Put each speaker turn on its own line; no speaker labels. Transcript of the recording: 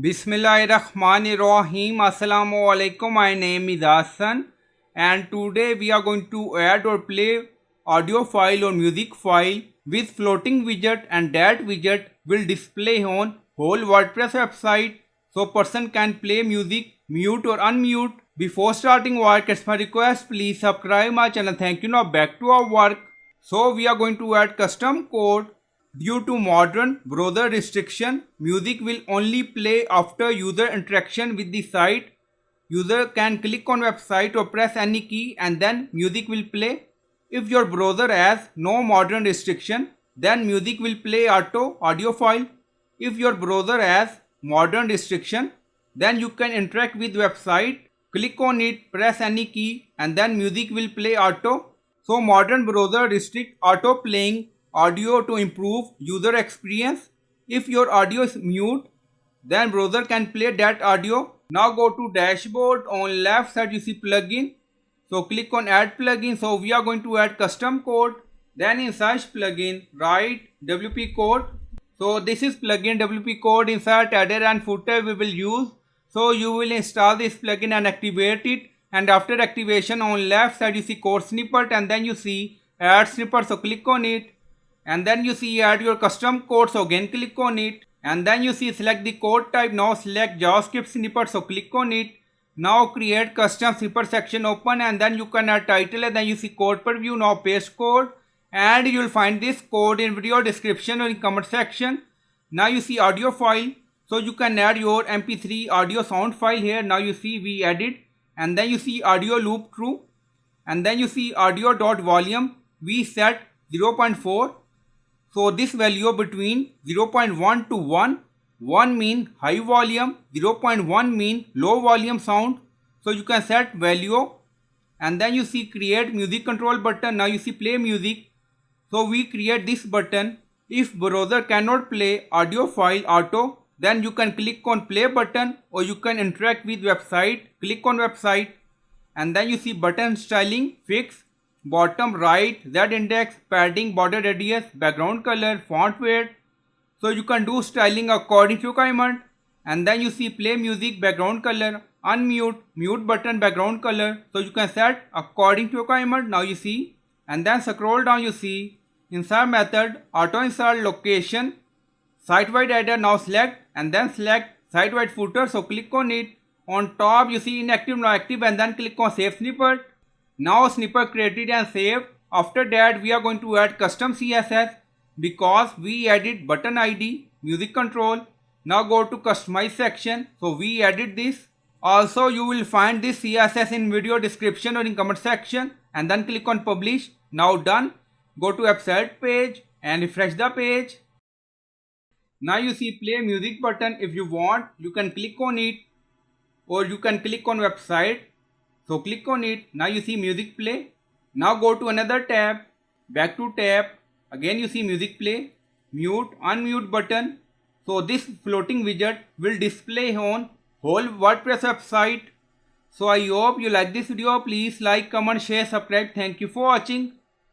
Bismillahirrahmanirrahim. Assalamu alaikum. My name is Hassan and today we are going to add or play audio file or music file with floating widget, and that widget will display on whole WordPress website so person can play music, mute or unmute. Before starting work, it's my request, please subscribe my channel. Thank you. Now back to our work. So we are going to add custom code. Due to modern browser restriction, music will only play after user interaction with the site. User can click on website or press any key and then music will play. If your browser has no modern restriction, then music will play audio file. If your browser has modern restriction, then you can interact with website, click on it, press any key and then music will play auto. So modern browser restrict auto playing audio to improve user experience. If your audio is mute, then browser can play that audio. Now go to dashboard. On left side you see plugin. So click on add plugin. So we are going to add custom code. Then in search plugin, write WP code. So this is plugin WP code. Insert header and footer we will use. So you will install this plugin and activate it. And after activation, on left side you see code snippet and then you see add snippet. So click on it. And then you see add your custom code, so again click on it and then you see select the code type. Now select JavaScript snippet, so click on it. Now create custom snippet section, open and then you can add title and then you see code preview. Now paste code and you will find this code in video description or in comment section. Now you see audio file, so you can add your mp3 audio sound file here. Now you see we added and then you see audio loop true and then you see audio dot volume we set 0.4. So this value between 0.1 to 1, 1 mean high volume, 0.1 mean low volume sound. So you can set value and then you see create music control button. Now you see play music. So we create this button. If browser cannot play audio file auto, then you can click on play button or you can interact with website. Click on website and then you see button styling, fix, bottom right, Z index, padding, border radius, background color, font weight. So you can do styling according to your requirement. And then you see play music, background color, unmute, mute button, background color. So you can set according to your requirement. Now you see and then scroll down, you see insert method, auto insert location, site-wide header. Now select and then select site-wide footer. So click on it. On top you see inactive, now active and then click on save snippet. Now snippet created and saved. After that we are going to add custom CSS because we added button ID, music control. Now go to customize section. So we added this. Also you will find this CSS in video description or in comment section and then click on publish. Now done. Go to website page and refresh the page. Now you see play music button. If you want you can click on it or you can click on website. So click on it. Now you see music play. Now go to another tab, back to tab. Again you see music play, mute, unmute button. So this floating widget will display on whole WordPress website. So I hope you like this video. Please like, comment, share, subscribe. Thank you for watching.